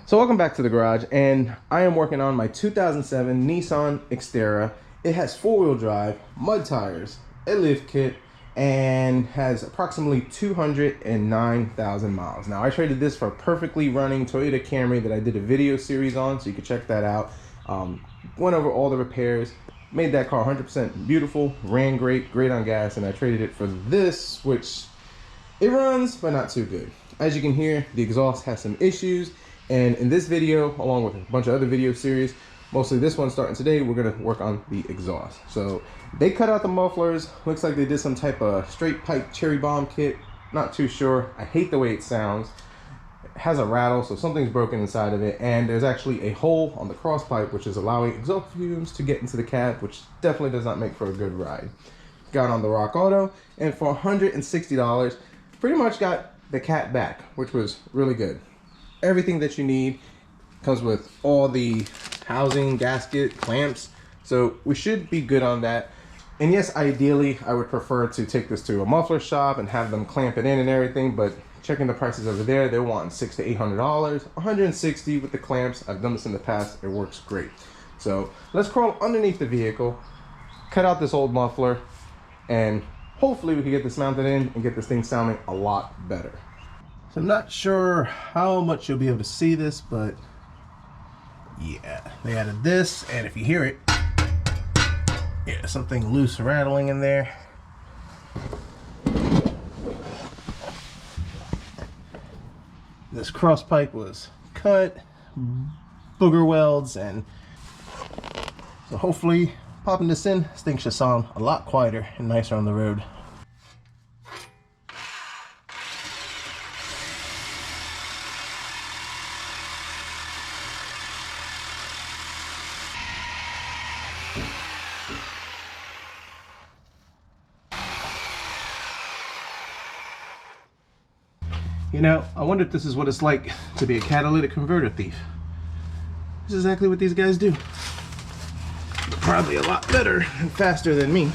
So welcome back to the garage, and I am working on my 2007 Nissan Xterra. It has four-wheel drive, mud tires, a lift kit, and has approximately 209,000 miles. Now I traded this for a perfectly running Toyota Camry that I did a video series on, so you can check that out. Went over all the repairs, made that car 100% beautiful, ran great on gas, and I traded it for this, which it runs, but not too good. As you can hear, the exhaust has some issues. And in this video, along with a bunch of other video series, mostly this one starting today, we're gonna work on the exhaust. So they cut out the mufflers. Looks like they did some type of straight pipe cherry bomb kit. Not too sure. I hate the way it sounds. It has a rattle, so something's broken inside of it. And there's actually a hole on the cross pipe, which is allowing exhaust fumes to get into the cab, which definitely does not make for a good ride. Got on the Rock Auto, and for $160, pretty much got the cat back, which was really good. Everything that you need comes with all the housing, gasket, clamps, so we should be good on that. And yes, ideally I would prefer to take this to a muffler shop and have them clamp it in and everything, but checking the prices over there, they're wanting $600 to $800. $160 with the clamps. I've done this in the past, it works great. So let's crawl underneath the vehicle, cut out this old muffler, and hopefully we can get this mounted in and get this thing sounding a lot better. So I'm not sure how much you'll be able to see this, but yeah, they added this, and if you hear it, yeah, something loose rattling in there. This cross pipe was cut, booger welds, and so hopefully popping this in, this thing should sound a lot quieter and nicer on the road. You know, I wonder if this is what it's like to be a catalytic converter thief. This is exactly what these guys do. Probably a lot better and faster than me.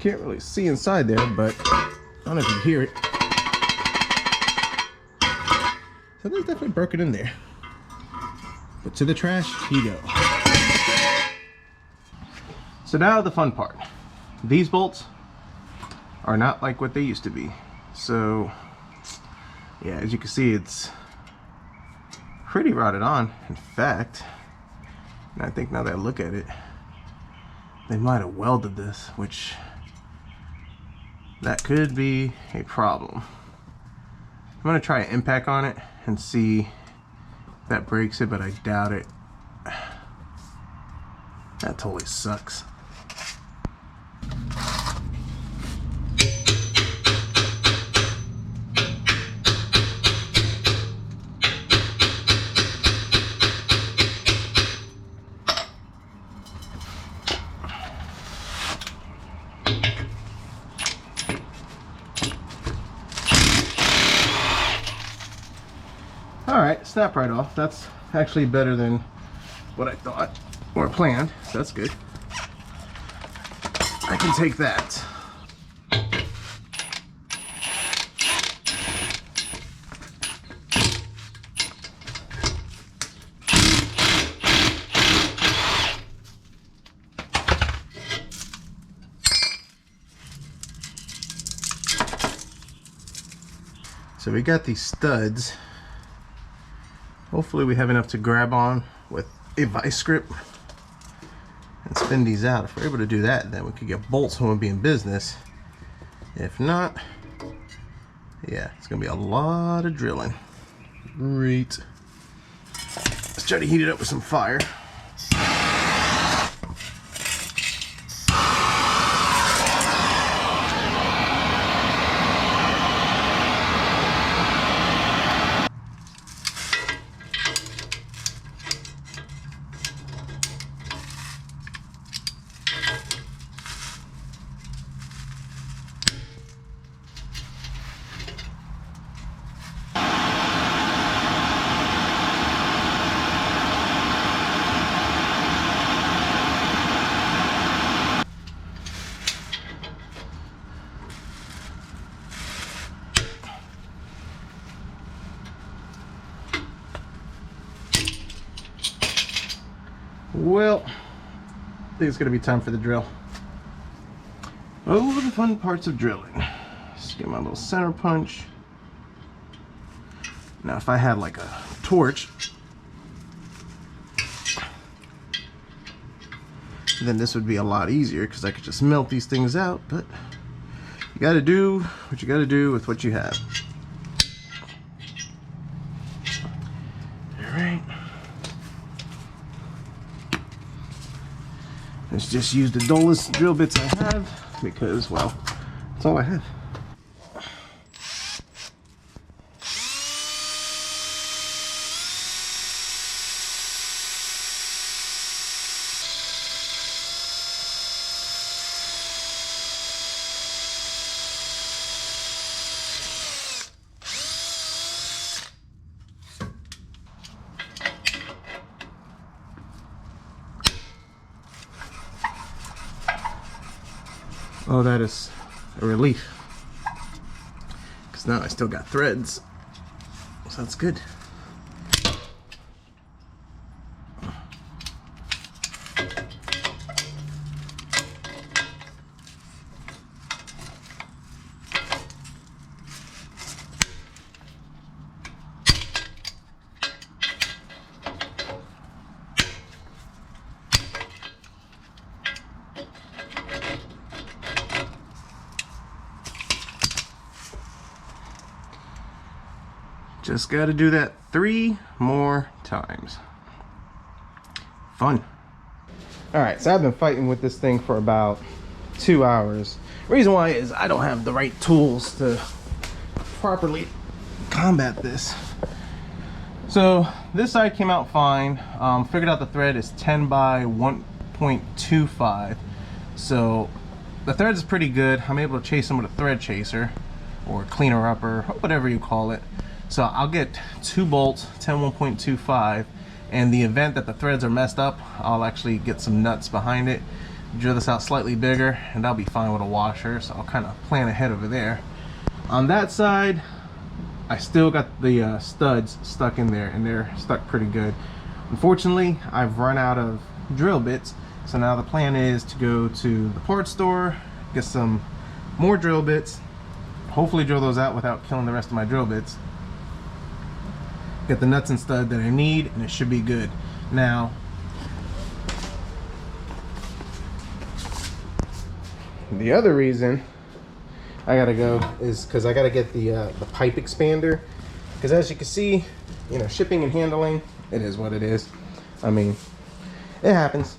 Can't really see inside there, but I don't know if you hear it. So there's definitely broken in there. But to the trash you go. So now the fun part. These bolts are not like what they used to be. So yeah, as you can see, it's pretty rotted on. In fact, and I think now that I look at it, they might have welded this, which that could be a problem. I'm gonna try an impact on it and see if that breaks it, but I doubt it. That totally sucks. Alright, snap right off. That's actually better than what I thought or planned. So that's good. I can take that. So we got these studs. Hopefully we have enough to grab on with a vice grip and spin these out. If we're able to do that, then we could get bolts when we'll be in business. If not, yeah, it's gonna be a lot of drilling. Great. Let's try to heat it up with some fire. Well, I think it's gonna be time for the drill. Oh, the fun parts of drilling. Just get my little center punch. Now, if I had like a torch, then this would be a lot easier because I could just melt these things out, but you gotta do what you gotta do with what you have. All right. Let's just use the dullest drill bits I have because, well, that's all I have. Oh, that is a relief. Because now I still got threads. So that's good. Just got to do that 3 more times. Fun. All right, so I've been fighting with this thing for about 2 hours. Reason why is I don't have the right tools to properly combat this. So this side came out fine. Figured out the thread is 10 by 1.25. So the thread is pretty good. I'm able to chase them with a thread chaser or cleaner upper, whatever you call it. So I'll get 2 bolts, 10 1.25, and the event that the threads are messed up, I'll actually get some nuts behind it, drill this out slightly bigger, and that'll be fine with a washer. So I'll kind of plan ahead over there. On that side, I still got the studs stuck in there, and they're stuck pretty good. Unfortunately, I've run out of drill bits, so now the plan is to go to the parts store, get some more drill bits, hopefully drill those out without killing the rest of my drill bits, get the nuts and stud that I need, and it should be good. Now, the other reason I gotta go is because I gotta get the pipe expander, because as you can see, you know, shipping and handling, it is what it is. I mean, it happens.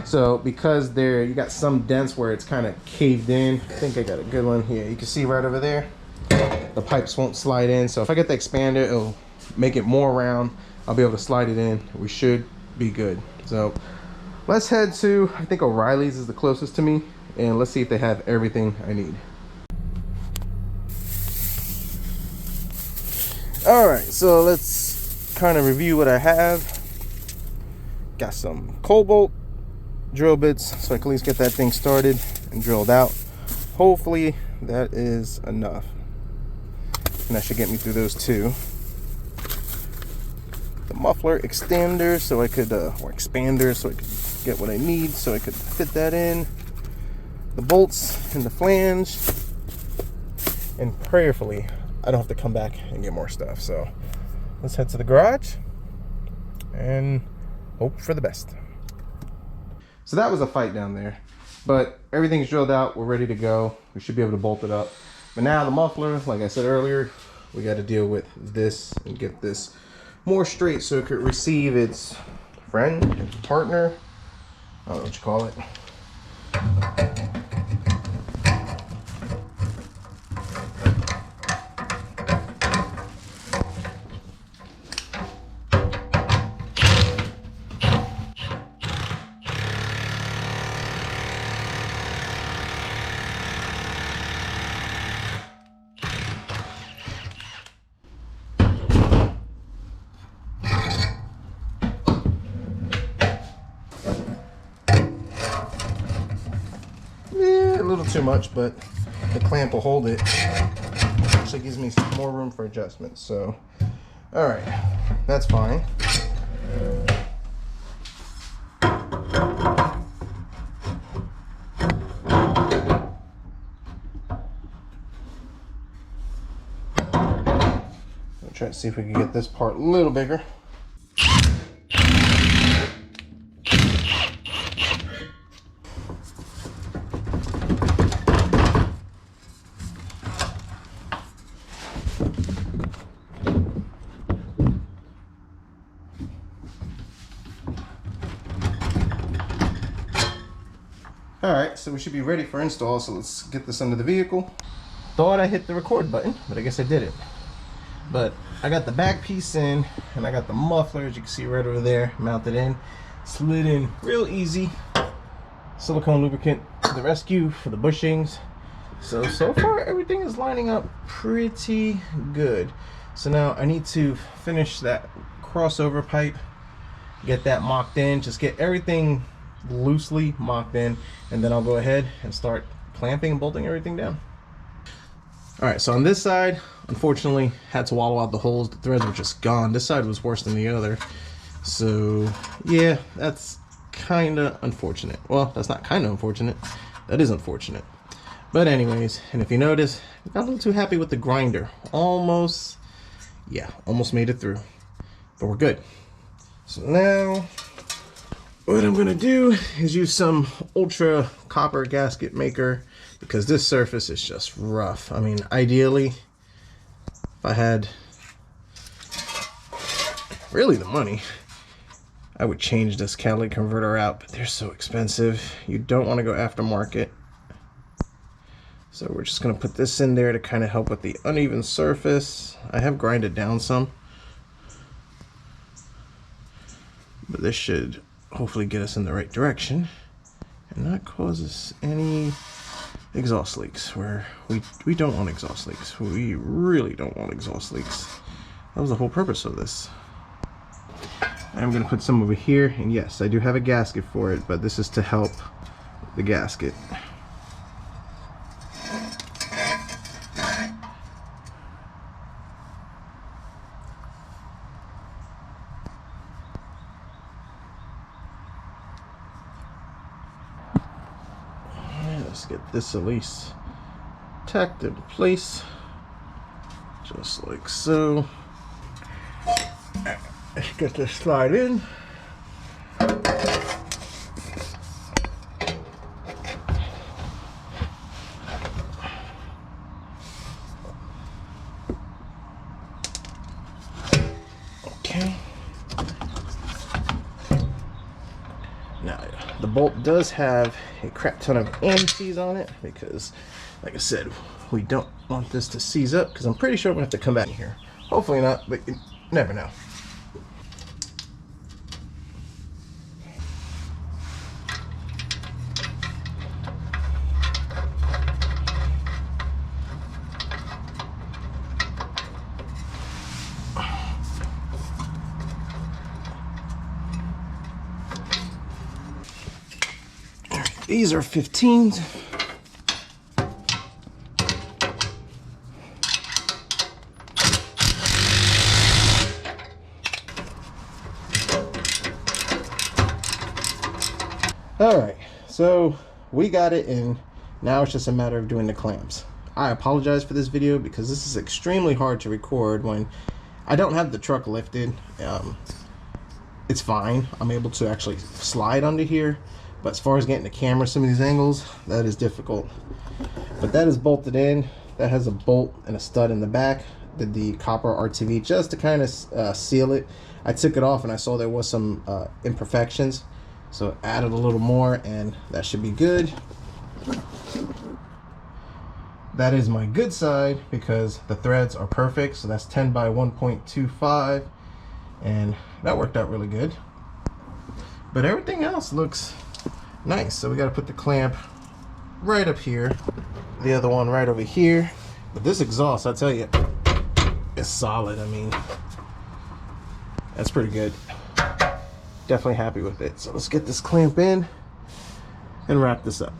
So because there, you got some dents where it's kind of caved in. I think I got a good one here. You can see right over there, the pipes won't slide in. So if I get the expander, it'll make it more round. I'll be able to slide it in. We should be good. So let's head to, I think O'Reilly's is the closest to me, and let's see if they have everything I need. All right, so let's kind of review what I have. Got some cobalt drill bits, so I can at least get that thing started and drilled out. Hopefully that is enough, and that should get me through those 2. The muffler extender, so I could, or expander, so I could get what I need, so I could fit that in. The bolts and the flange, and prayerfully, I don't have to come back and get more stuff. So let's head to the garage and hope for the best. So that was a fight down there, but everything's drilled out. We're ready to go. We should be able to bolt it up. But now the muffler, like I said earlier, we got to deal with this and get this more straight so it could receive its friend, partner, I don't know what you call it. A little too much, but the clamp will hold it. Actually gives me some more room for adjustments. So, all right, that's fine. I'll try to see if we can get this part a little bigger. Alright, so we should be ready for install, so let's get this under the vehicle. Thought I hit the record button, but I guess I didn't. But I got the back piece in, and I got the muffler, as you can see right over there, mounted in. Slid in real easy. Silicone lubricant to the rescue for the bushings. So far everything is lining up pretty good. So now I need to finish that crossover pipe, get that mocked in, just get everything loosely mocked in, and then I'll go ahead and start clamping and bolting everything down. All right, so on this side, unfortunately, had to wallow out the holes. The threads were just gone. This side was worse than the other. So yeah, that's kind of unfortunate. Well, that's not kind of unfortunate. That is unfortunate. But anyways, and if you notice, not a little too happy with the grinder. Almost made it through. But we're good. So now, what I'm gonna do is use some ultra copper gasket maker, because this surface is just rough. I mean, ideally, if I had really the money, I would change this catalytic converter out, but they're so expensive. You don't want to go aftermarket. So we're just gonna put this in there to kind of help with the uneven surface. I have grinded down some, but this should hopefully get us in the right direction and not cause us any exhaust leaks, where we don't want exhaust leaks. We really don't want exhaust leaks. That was the whole purpose of this. I'm gonna put some over here, and yes, I do have a gasket for it, but this is to help the gasket. Let's get this at least tacked in place, just like so. Let's get this slide in. Okay. Now, the bolt does have a crap ton of anti-seize on it, because, like I said, we don't want this to seize up, because I'm pretty sure I'm going to have to come back here. Hopefully not, but you never know. These are 15s. All right, so we got it in. Now it's just a matter of doing the clamps. I apologize for this video, because this is extremely hard to record when I don't have the truck lifted. It's fine. I'm able to actually slide under here. But as far as getting the camera some of these angles, that is difficult. But that is bolted in. That has a bolt and a stud in the back. did the copper RTV just to kind of seal it. I took it off and I saw there was some imperfections, so added a little more, and that should be good. That is my good side because the threads are perfect. So that's 10 by 1.25, and that worked out really good. But everything else looks nice. So we got to put the clamp right up here, the other one right over here. But this exhaust, I tell you, is solid. I mean, that's pretty good. Definitely happy with it. So let's get this clamp in and wrap this up.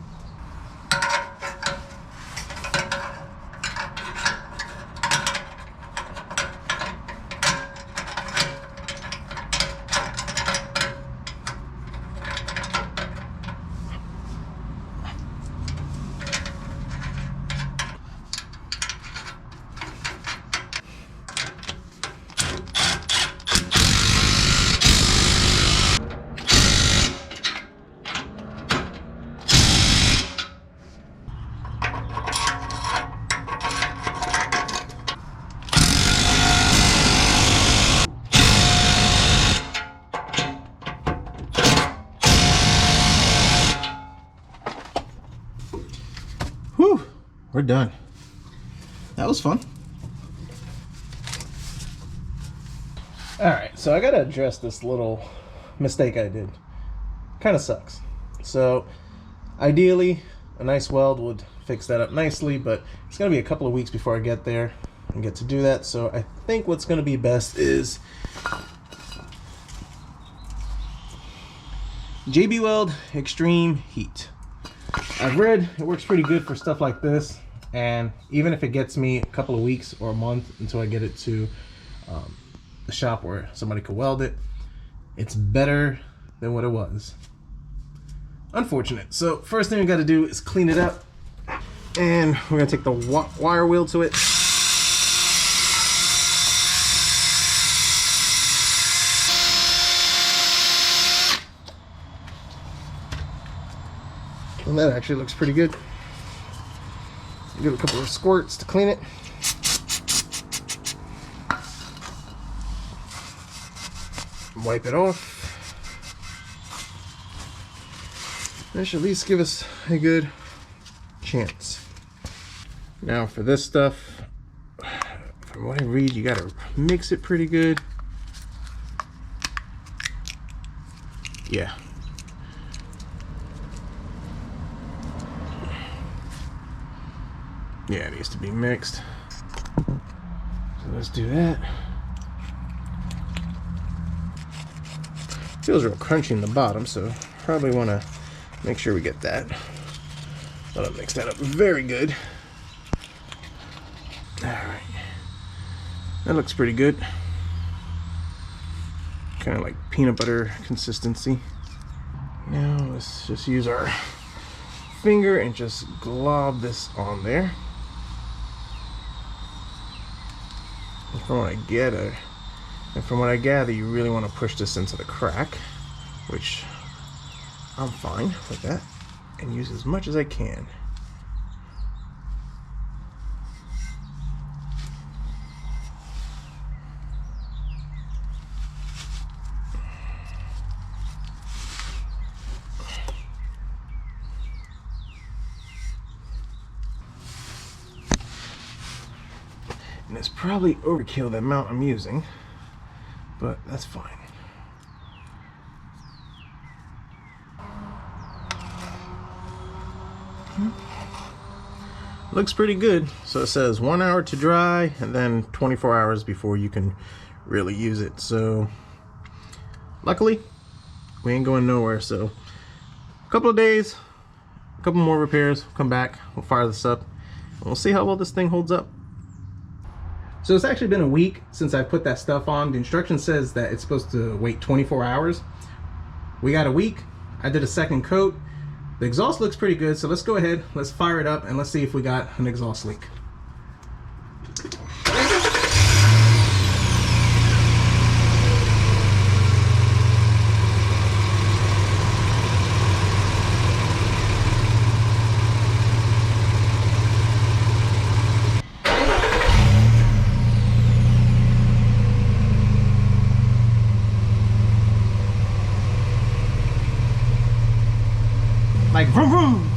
Whew, we're done. That was fun. Alright, so I gotta address this little mistake I did. Kind of sucks. So, ideally, a nice weld would fix that up nicely, but it's gonna be a couple of weeks before I get there and get to do that. So I think what's gonna be best is JB Weld Extreme Heat. I've read it works pretty good for stuff like this, and even if it gets me a couple of weeks or a month until I get it to the shop where somebody could weld it, it's better than what it was. Unfortunate. So first thing we got to do is clean it up, and we're gonna take the wire wheel to it. And that actually looks pretty good. Give it a couple of squirts to clean it. Wipe it off. That should at least give us a good chance. Now for this stuff, from what I read, you gotta mix it pretty good. Yeah. Yeah, it needs to be mixed. So let's do that. Feels real crunchy in the bottom, so probably want to make sure we get that. Let it mix that up very good. Alright. That looks pretty good. Kind of like peanut butter consistency. Now let's just use our finger and just glob this on there. And from what I gather, you really want to push this into the crack, which I'm fine with that, and use as much as I can. And it's probably overkill the amount I'm using, but that's fine. Looks pretty good. So it says 1 hour to dry and then 24 hours before you can really use it. So luckily we ain't going nowhere. So a couple of days, a couple more repairs, come back, we'll fire this up, and we'll see how well this thing holds up. So it's actually been a week since I put that stuff on. The instruction says that it's supposed to wait 24 hours. We got a week. I did a second coat. The exhaust looks pretty good, so let's go ahead, let's fire it up, and let's see if we got an exhaust leak. like vroom vroom.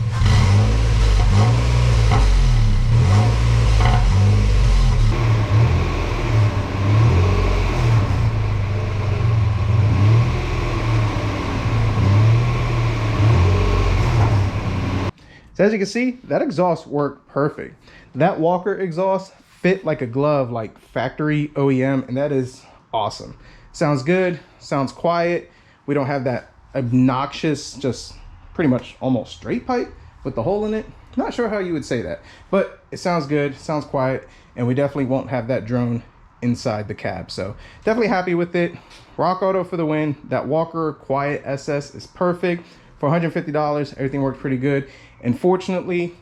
So as you can see, that exhaust worked perfect. That Walker exhaust fit like a glove, like factory OEM, and that is awesome. Sounds good, sounds quiet. We don't have that obnoxious, just pretty much almost straight pipe with the hole in it. Not sure how you would say that, but it sounds good, sounds quiet, and we definitely won't have that drone inside the cab. So definitely happy with it. Rock Auto for the win. That Walker Quiet SS is perfect. For $150, everything worked pretty good. And fortunately,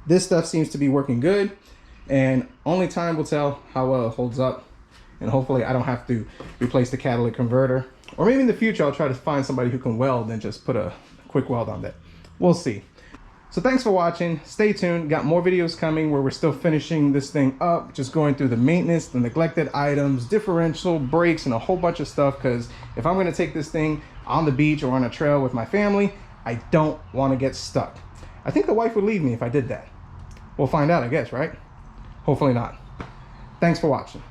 this stuff seems to be working good, and only time will tell how well it holds up. And hopefully I don't have to replace the catalytic converter, or maybe in the future I'll try to find somebody who can weld and just put a quick weld on that. We'll see. So thanks for watching. Stay tuned. Got more videos coming where we're still finishing this thing up, just going through the maintenance, the neglected items, differential, brakes, and a whole bunch of stuff. Because if I'm going to take this thing on the beach or on a trail with my family, I don't want to get stuck. I think the wife would leave me if I did that. We'll find out, I guess, right? Hopefully not. Thanks for watching.